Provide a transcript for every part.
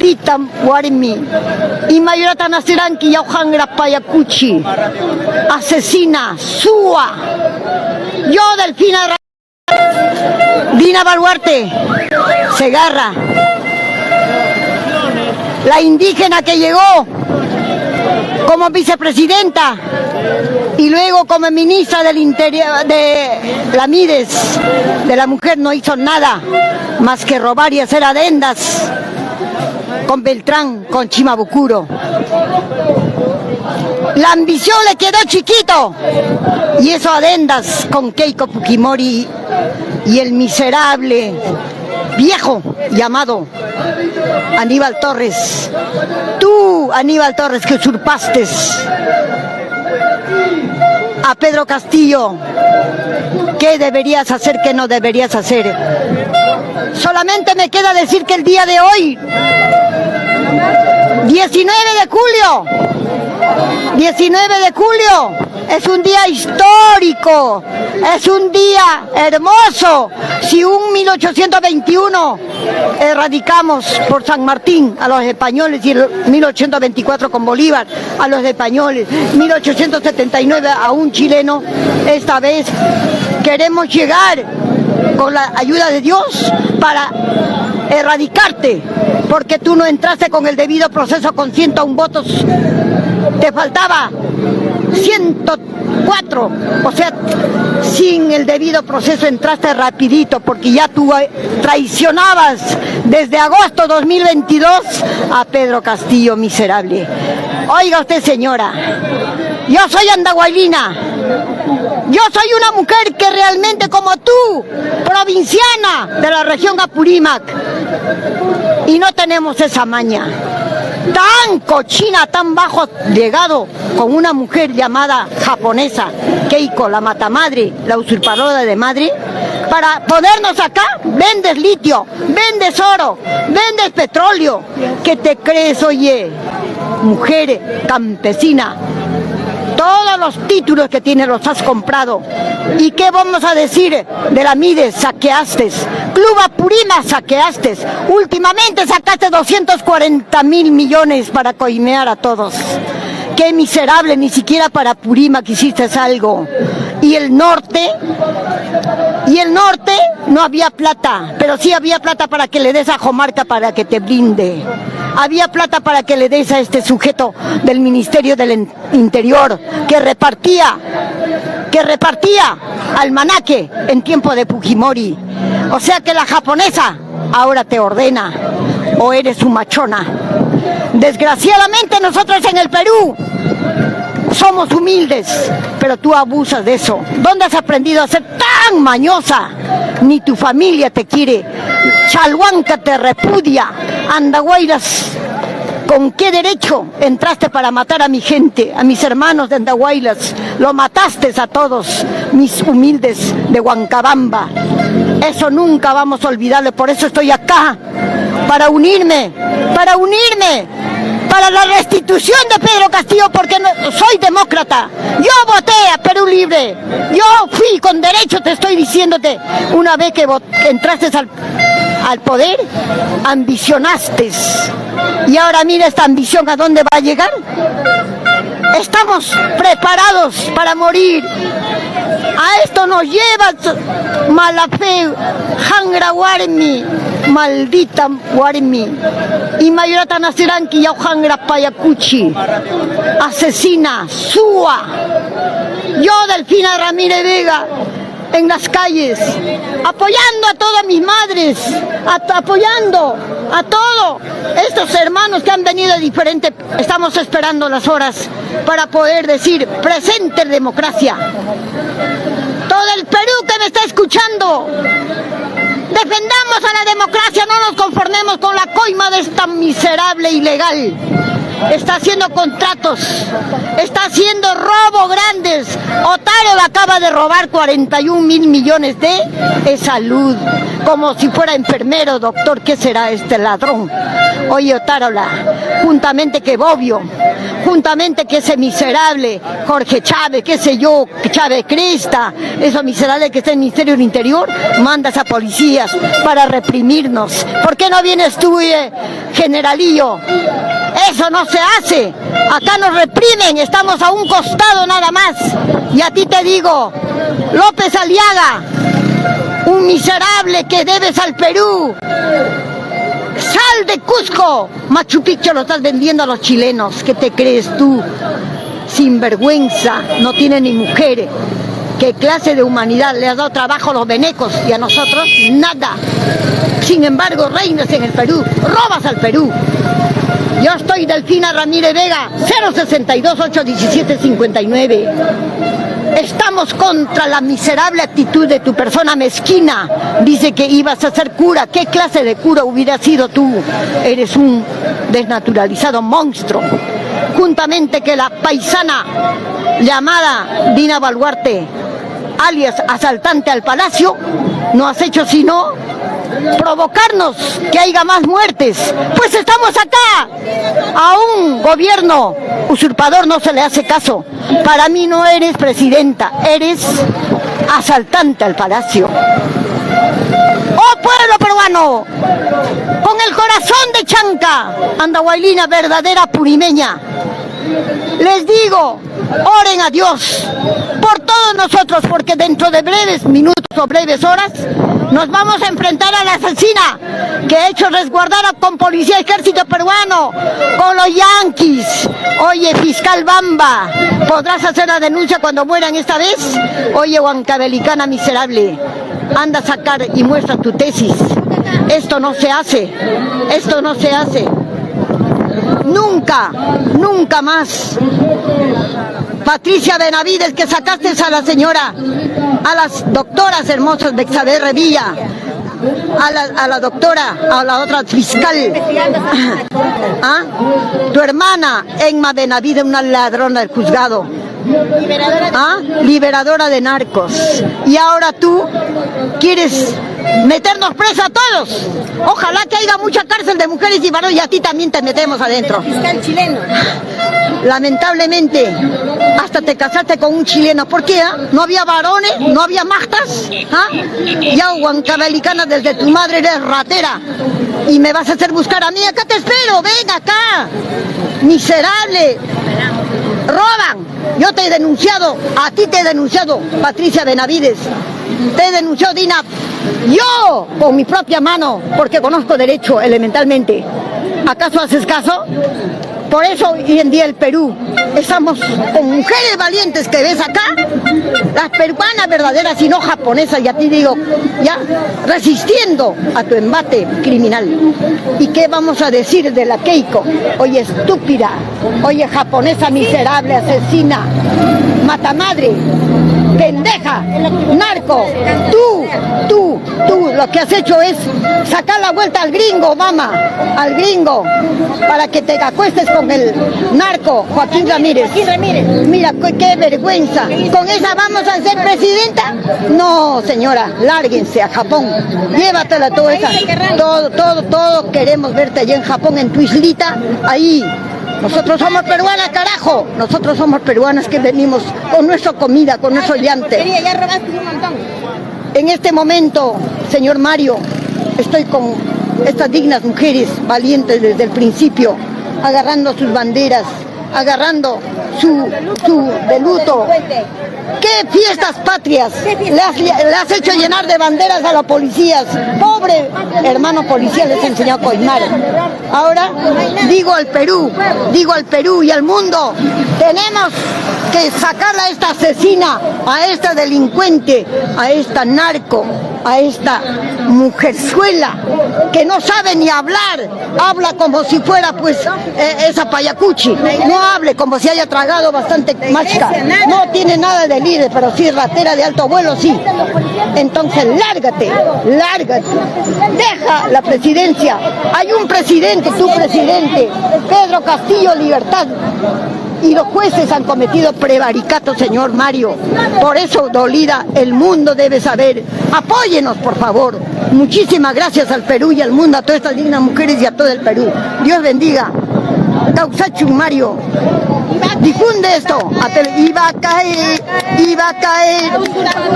maldita Guarmi, y Mayorata Nasiranki Yaujangra Payacuchi, asesina, Sua, yo Delfina Dina Baluarte, Segarra, la indígena que llegó como vicepresidenta y luego como ministra del Interior de la Mides, de la mujer, no hizo nada más que robar y hacer adendas con Beltrán, con Chimabucuro. La ambición le quedó chiquito y eso adendas con Keiko Fujimori y el miserable viejo llamado Aníbal Torres. Tú, Aníbal Torres, que usurpaste a Pedro Castillo, ¿qué deberías hacer, qué no deberías hacer? Solamente me queda decir que el día de hoy, 19 de julio, es un día histórico, es un día hermoso. Si un 1821 erradicamos por San Martín a los españoles y el 1824 con Bolívar a los españoles, 1879 a un chileno, esta vez queremos llegar con la ayuda de Dios para erradicarte, porque tú no entraste con el debido proceso con 101 votos, te faltaba 104, o sea, sin el debido proceso entraste rapidito, porque ya tú traicionabas desde agosto 2022 a Pedro Castillo, miserable. Oiga usted, señora, yo soy andahuaylina, yo soy una mujer que realmente como tú, provinciana de la región Apurímac, y no tenemos esa maña tan cochina, tan bajo llegado con una mujer llamada japonesa, Keiko, la matamadre, la usurpadora de madre, para ponernos acá. Vendes litio, vendes oro, vendes petróleo. ¿Qué te crees, oye, mujer campesina? Todos los títulos que tienes los has comprado. ¿Y qué vamos a decir de la Mides? Saqueaste. Club Apurímac saqueaste. Últimamente sacaste 240.000 millones para coimear a todos. Qué miserable, ni siquiera para Apurímac hiciste algo. Y el norte no había plata, pero sí había plata para que le des a Jomarca para que te blinde. Había plata para que le des a este sujeto del Ministerio del Interior que repartía almanaque en tiempo de Fujimori. O sea que la japonesa ahora te ordena, o eres su machona. Desgraciadamente nosotros en el Perú somos humildes, pero tú abusas de eso. ¿Dónde has aprendido a ser tan mañosa? Ni tu familia te quiere. Chalhuanca te repudia. Andahuaylas, ¿con qué derecho entraste para matar a mi gente, a mis hermanos de Andahuaylas? Lo mataste a todos, mis humildes de Huancabamba. Eso nunca vamos a olvidarlo, por eso estoy acá, para unirme, para la restitución de Pedro Castillo, porque no, soy demócrata. Yo voté a Perú Libre, yo fui con derecho, te estoy diciéndote. Una vez que entraste al poder, ambicionaste. Y ahora mira esta ambición, ¿a dónde va a llegar? Estamos preparados para morir. A esto nos lleva Malafé, Jangra Guarmi, maldita Guarmi, y Mayorata Nasiranki Yaujangra Payacuchi, asesina, Sua, yo Delfina Ramírez Vega, en las calles, apoyando a todas mis madres, apoyando a todos estos hermanos que han venido de diferente. Estamos esperando las horas para poder decir presente democracia. Todo el Perú que me está escuchando, defendamos a la democracia, no nos conformemos con la coima de esta miserable ilegal. Está haciendo contratos, está haciendo robo grandes. Otárola acaba de robar 41.000 millones de salud, como si fuera enfermero, doctor. ¿Qué será este ladrón? Oye, Otárola, juntamente que Bobbio, juntamente que ese miserable Jorge Chávez, qué sé yo, Chávez Cresta, esos miserables que está en el Ministerio del Interior, mandas a policías para reprimirnos. ¿Por qué no vienes tú, generalillo? Eso no se hace. Acá nos reprimen, estamos a un costado nada más. Y a ti te digo, López Aliaga, un miserable que debes al Perú. Sal de Cusco. Machu Picchu lo estás vendiendo a los chilenos. ¿Qué te crees tú? Sinvergüenza, no tiene ni mujeres. ¿Qué clase de humanidad? Le has dado trabajo a los venecos y a nosotros nada. Sin embargo, reinas en el Perú, robas al Perú. Yo estoy Delfina Ramírez Vega, 062-817-59. Estamos contra la miserable actitud de tu persona mezquina. Dice que ibas a ser cura. ¿Qué clase de cura hubiera sido tú? Eres un desnaturalizado monstruo. Juntamente que la paisana llamada Dina Baluarte, alias asaltante al palacio, no has hecho sino provocarnos que haya más muertes. Pues estamos acá. A un gobierno usurpador no se le hace caso. Para mí no eres presidenta, eres asaltante al palacio. ¡Oh pueblo peruano! Con el corazón de chanca, andahuaylina verdadera purimeña. Les digo, oren a Dios por todos nosotros, porque dentro de breves minutos o breves horas nos vamos a enfrentar a la asesina que ha hecho resguardar con policía y ejército peruano, con los yanquis. Oye, fiscal Bamba, ¿podrás hacer la denuncia cuando mueran esta vez? Oye, huancabelicana miserable, anda a sacar y muestra tu tesis. Esto no se hace, esto no se hace. Nunca, nunca más. Patricia Benavides, que sacaste a la señora, a las doctoras hermosas de Xavier Revilla, a la doctora, a la otra fiscal, ¿ah? Tu hermana, Emma Benavides, una ladrona del juzgado, ¿ah? Liberadora de narcos. Y ahora tú quieres meternos presos a todos. Ojalá que haya mucha cárcel de mujeres y varones y a ti también te metemos adentro. Fiscal chileno. Lamentablemente, hasta te casaste con un chileno. ¿Por qué? ¿No había varones? ¿No había mastas? ¿Ah? Ya, huancabelicana, desde tu madre eres ratera. Y me vas a hacer buscar a mí. Acá te espero, ven acá. Miserable. Roban. Yo te he denunciado, a ti te he denunciado, Patricia Benavides. Te he denunciado, Dina. Yo, con mi propia mano, porque conozco derecho elementalmente. ¿Acaso haces caso? Por eso hoy en día el Perú, estamos con mujeres valientes que ves acá, las peruanas verdaderas y no japonesas, ya te digo, ya resistiendo a tu embate criminal. ¿Y qué vamos a decir de la Keiko? Oye, estúpida, oye, japonesa miserable, asesina, matamadre, pendeja, narco, tú, lo que has hecho es sacar la vuelta al gringo, mamá, al gringo, para que te acuestes con el narco, Joaquín Ramírez. Mira, qué vergüenza. ¿Con esa vamos a ser presidenta? No, señora, lárguense a Japón, llévatela toda esa, todo queremos verte allá en Japón, en tu islita, ahí. Nosotros somos peruanas, carajo. Nosotros somos peruanas que venimos con nuestra comida, con nuestro llante. Ya robaste un montón. En este momento, señor Mario, estoy con estas dignas mujeres valientes desde el principio, agarrando sus banderas, agarrando su de luto. ¿Qué fiestas patrias? Le has hecho llenar de banderas a los policías. Pobre hermano policía, les enseñó a coimar. Ahora digo al Perú y al mundo, tenemos que sacarla a esta asesina, a esta delincuente, a esta narco, a esta mujerzuela que no sabe ni hablar, habla como si fuera pues esa payacuchi, no hable como si haya tragado bastante machca, no tiene nada de líder, pero sí ratera de alto vuelo, sí. Entonces lárgate, deja la presidencia, hay un presidente, tu presidente, Pedro Castillo Libertad. Y los jueces han cometido prevaricato, señor Mario. Por eso, dolida, el mundo debe saber. Apóyenos, por favor. Muchísimas gracias al Perú y al mundo, a todas estas dignas mujeres y a todo el Perú. Dios bendiga. Causachun, Mario. difunde esto. Iba a caer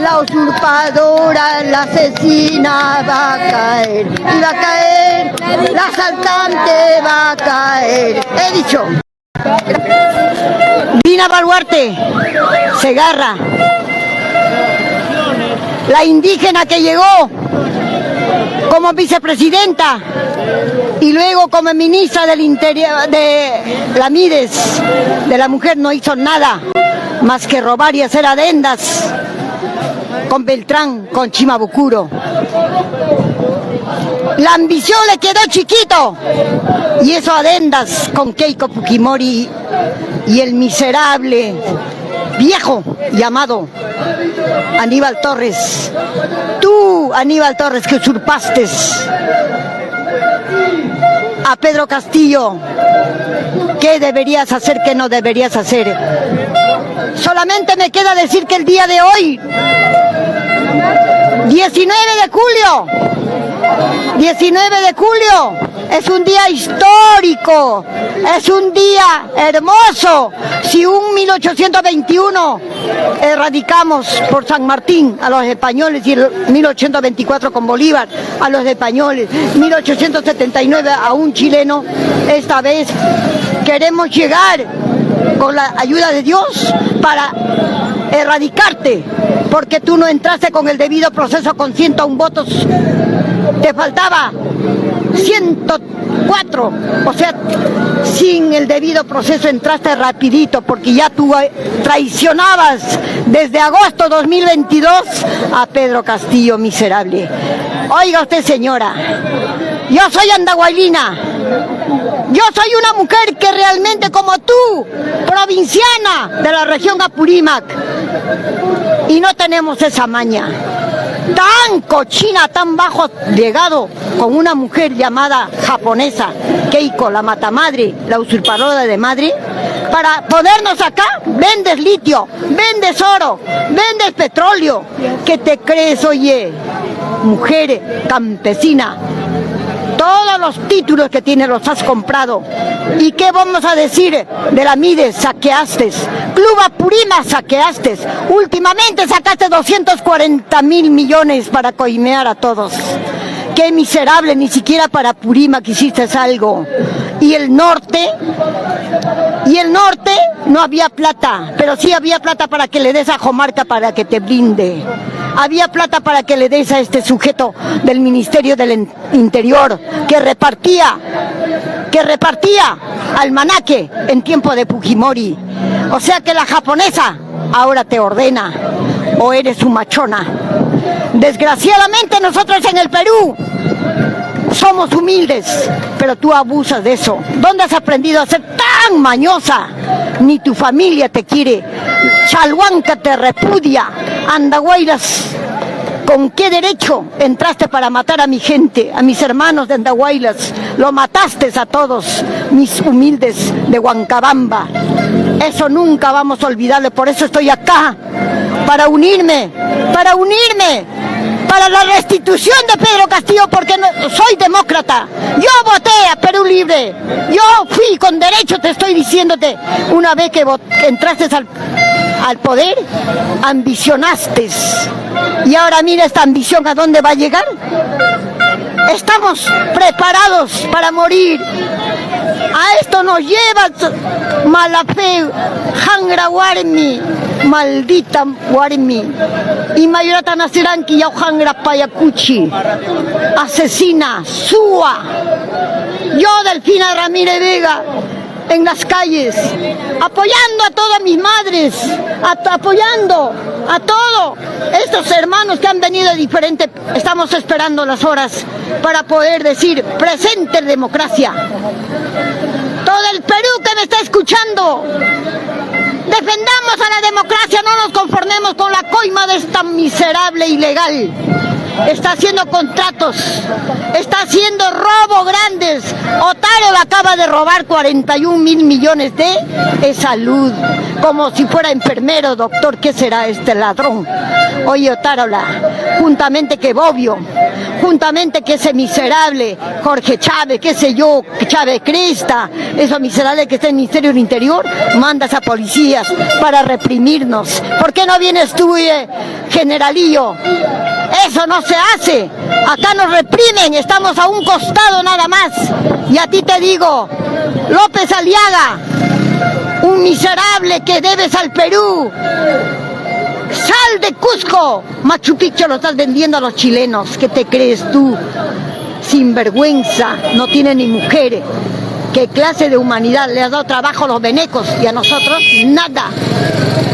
la usurpadora, la asesina va a caer. Iba a caer, la asaltante va a caer. He dicho. Dina Boluarte, Segarra, la indígena que llegó como vicepresidenta y luego como ministra del Interior de la Mides, de la mujer, no hizo nada más que robar y hacer adendas con Beltrán, con Chimabucuro. La ambición le quedó chiquito y eso adendas con Keiko Fujimori y el miserable viejo llamado Aníbal Torres. Tú, Aníbal Torres, que usurpaste a Pedro Castillo, ¿qué deberías hacer, qué no deberías hacer? Solamente me queda decir que el día de hoy, 19 de julio, es un día histórico, es un día hermoso. Si un 1821 erradicamos por San Martín a los españoles y el 1824 con Bolívar a los españoles, 1879 a un chileno, esta vez queremos llegar con la ayuda de Dios para erradicarte, porque tú no entraste con el debido proceso con 101 votos, te faltaba 104, o sea, sin el debido proceso entraste rapidito, porque ya tú traicionabas desde agosto 2022 a Pedro Castillo, miserable. Oiga usted, señora, yo soy andahuaylina, yo soy una mujer que realmente como tú, provinciana de la región Apurímac, y no tenemos esa maña tan cochina, tan bajo llegado, con una mujer llamada japonesa, Keiko, la matamadre, la usurpadora de madre, para ponernos acá. Vendes litio, vendes oro, vendes petróleo. ¿Qué te crees, oye, mujer campesina? Todos los títulos que tienes los has comprado. ¿Y qué vamos a decir de la Mides? Saqueaste. Club Apurímac saqueaste. Últimamente sacaste 240.000 millones para coimear a todos. Qué miserable, ni siquiera para Apurímac hiciste algo. Y el norte no había plata, pero sí había plata para que le des a Jomarca para que te blinde. Había plata para que le des a este sujeto del Ministerio del Interior que repartía almanaque en tiempo de Fujimori. O sea que la japonesa ahora te ordena, o eres su machona. Desgraciadamente nosotros en el Perú somos humildes, pero tú abusas de eso. ¿Dónde has aprendido a ser tan mañosa? Ni tu familia te quiere. Chalhuanca te repudia. Andahuaylas, ¿con qué derecho entraste para matar a mi gente, a mis hermanos de Andahuaylas? Lo mataste a todos, mis humildes de Huancabamba. Eso nunca vamos a olvidarle, por eso estoy acá, para unirme, para la restitución de Pedro Castillo, porque soy demócrata. Yo voté a Perú Libre, yo fui con derecho, te estoy diciéndote. Una vez que entraste al poder, ambicionaste. Y ahora mira esta ambición, ¿a dónde va a llegar? Estamos preparados para morir. A esto nos lleva Malafé, Jangra Warmi, maldita Warmi, y Mayorata Naciranqui y Jangra Payacuchi, asesina, Súa. Yo, Delfina Ramírez Vega, en las calles, apoyando a todas mis madres, apoyando a todos estos hermanos que han venido diferente. Estamos esperando las horas para poder decir presente democracia. Todo el Perú que me está escuchando, defendamos a la democracia, no nos conformemos tenemos con la coima de esta miserable ilegal. Está haciendo contratos, está haciendo robo grandes. Otárola acaba de robar 41.000 millones de salud, como si fuera enfermero, doctor. ¿Qué será este ladrón? Oye, Otárola, juntamente que Bobbio, juntamente que ese miserable Jorge Chávez, qué sé yo, Chávez Cresta, esos miserables que está en el Ministerio del Interior, mandas a policías para reprimirnos. ¿Por qué no vienes tú, generalillo? Eso no se hace. Acá nos reprimen, estamos a un costado nada más. Y a ti te digo, López Aliaga, un miserable que debes al Perú. Sal de Cusco. Machu Picchu lo estás vendiendo a los chilenos. ¿Qué te crees tú? Sinvergüenza, no tiene ni mujeres. ¿Qué clase de humanidad? Le has dado trabajo a los venecos y a nosotros nada.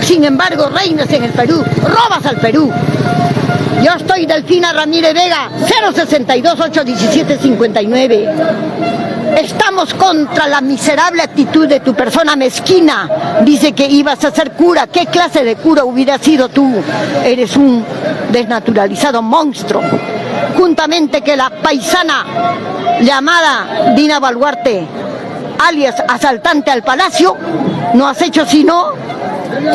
Sin embargo, reinas en el Perú, robas al Perú. Yo estoy Delfina Ramírez Vega, 062-817-59. Estamos contra la miserable actitud de tu persona mezquina. Dice que ibas a ser cura. ¿Qué clase de cura hubiera sido tú? Eres un desnaturalizado monstruo. Juntamente que la paisana llamada Dina Baluarte, alias asaltante al palacio, no has hecho sino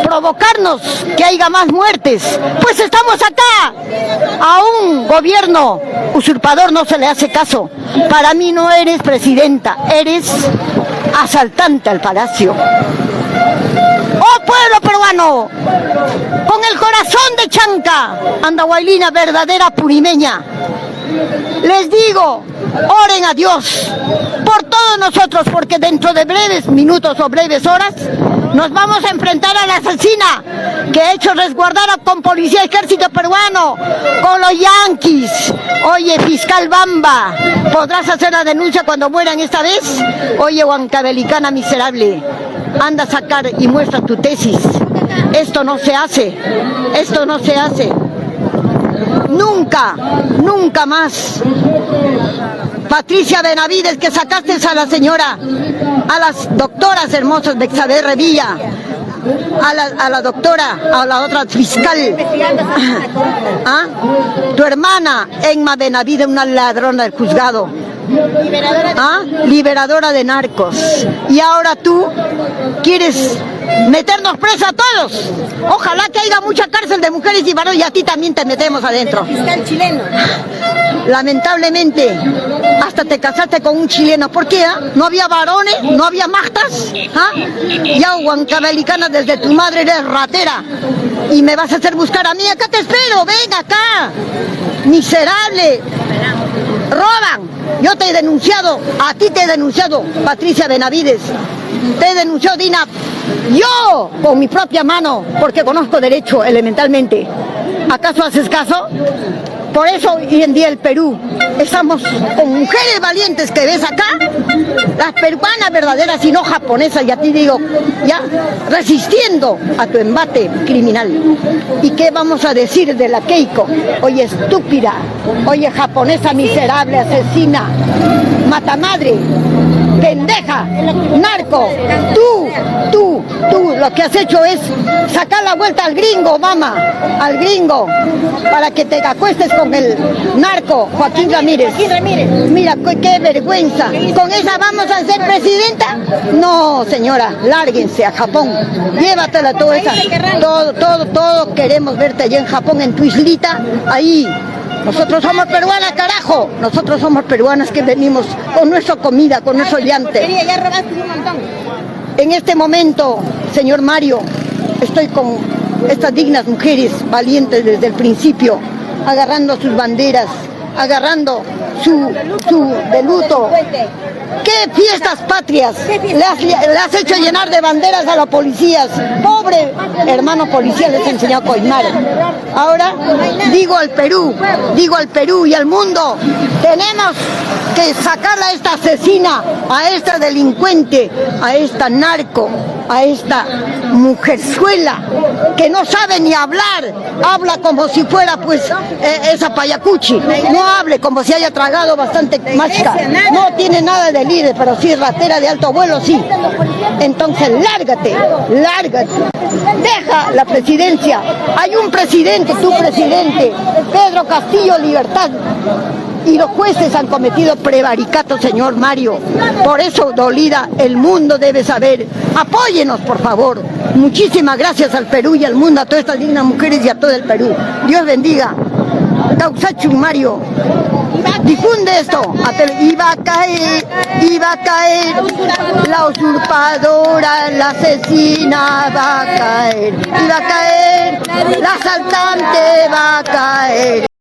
provocarnos que haya más muertes. Pues estamos acá. A un gobierno usurpador no se le hace caso. Para mí no eres presidenta, eres asaltante al palacio. ¡Oh, pueblo peruano! Con el corazón de chanca, andahuaylina verdadera purimeña. Les digo, oren a Dios por todos nosotros, porque dentro de breves minutos o breves horas nos vamos a enfrentar a la asesina que ha hecho resguardar con policía y ejército peruano, con los yanquis. Oye, fiscal Bamba, ¿podrás hacer la denuncia cuando mueran esta vez? Oye, huancabelicana miserable, anda a sacar y muestra tu tesis. Esto no se hace, esto no se hace. Nunca, nunca más. Patricia Benavides, que sacaste a la señora, a las doctoras hermosas de Xavier Revilla, a la doctora, a la otra fiscal, ¿ah? Tu hermana, Emma Benavides, una ladrona del juzgado, ¿ah? Liberadora de narcos. Y ahora tú quieres meternos presos a todos. Ojalá que haya mucha cárcel de mujeres y varones, y a ti también te metemos adentro. Fiscal chileno. Lamentablemente, hasta te casaste con un chileno. ¿Por qué? ¿No había varones? ¿No había mastas? Ya, huancabelicana, desde tu madre eres ratera. Y me vas a hacer buscar a mí. Acá te espero, ven acá. Miserable. Roban. Yo te he denunciado, a ti te he denunciado, Patricia Benavides. Te he denunciado, Dina. Yo, con mi propia mano, porque conozco derecho elementalmente. ¿Acaso haces caso? Por eso hoy en día el Perú, estamos con mujeres valientes que ves acá, las peruanas verdaderas y no japonesas, y a ti digo, ya, resistiendo a tu embate criminal. ¿Y qué vamos a decir de la Keiko? Oye, estúpida, oye, japonesa miserable, asesina, matamadre, pendeja, narco, tú, lo que has hecho es sacar la vuelta al gringo, mamá, al gringo, para que te acuestes con el narco, Joaquín Ramírez. Mira, qué vergüenza. ¿Con esa vamos a ser presidenta? No, señora, lárguense a Japón, llévatela toda esa, todo queremos verte allá en Japón, en tu islita, ahí. Nosotros somos peruanas, carajo. Nosotros somos peruanas que venimos con nuestra comida, con nuestro llante. Ya robaste un montón. En este momento, señor Mario, estoy con estas dignas mujeres valientes desde el principio, agarrando sus banderas, agarrando su de luto. ¿Qué fiestas patrias? Le has hecho llenar de banderas a los policías. Pobre hermano policía, les enseñó a coimar. Ahora digo al Perú y al mundo, tenemos que sacarla a esta asesina, a esta delincuente, a esta narco, a esta mujerzuela que no sabe ni hablar, habla como si fuera pues esa payacuchi, no hable como si haya tragado bastante machica, no tiene nada de líder, pero sí ratera de alto vuelo, sí. Entonces lárgate, deja la presidencia, hay un presidente, tu presidente, Pedro Castillo Libertad, y los jueces han cometido prevaricato, señor Mario. Por eso, dolida, el mundo debe saber. Apóyenos, por favor. Muchísimas gracias al Perú y al mundo, a todas estas dignas mujeres y a todo el Perú. Dios bendiga. Causachun, Mario. Difunde esto. Iba a caer la usurpadora, la asesina va a caer. Iba a caer, la asaltante va a caer.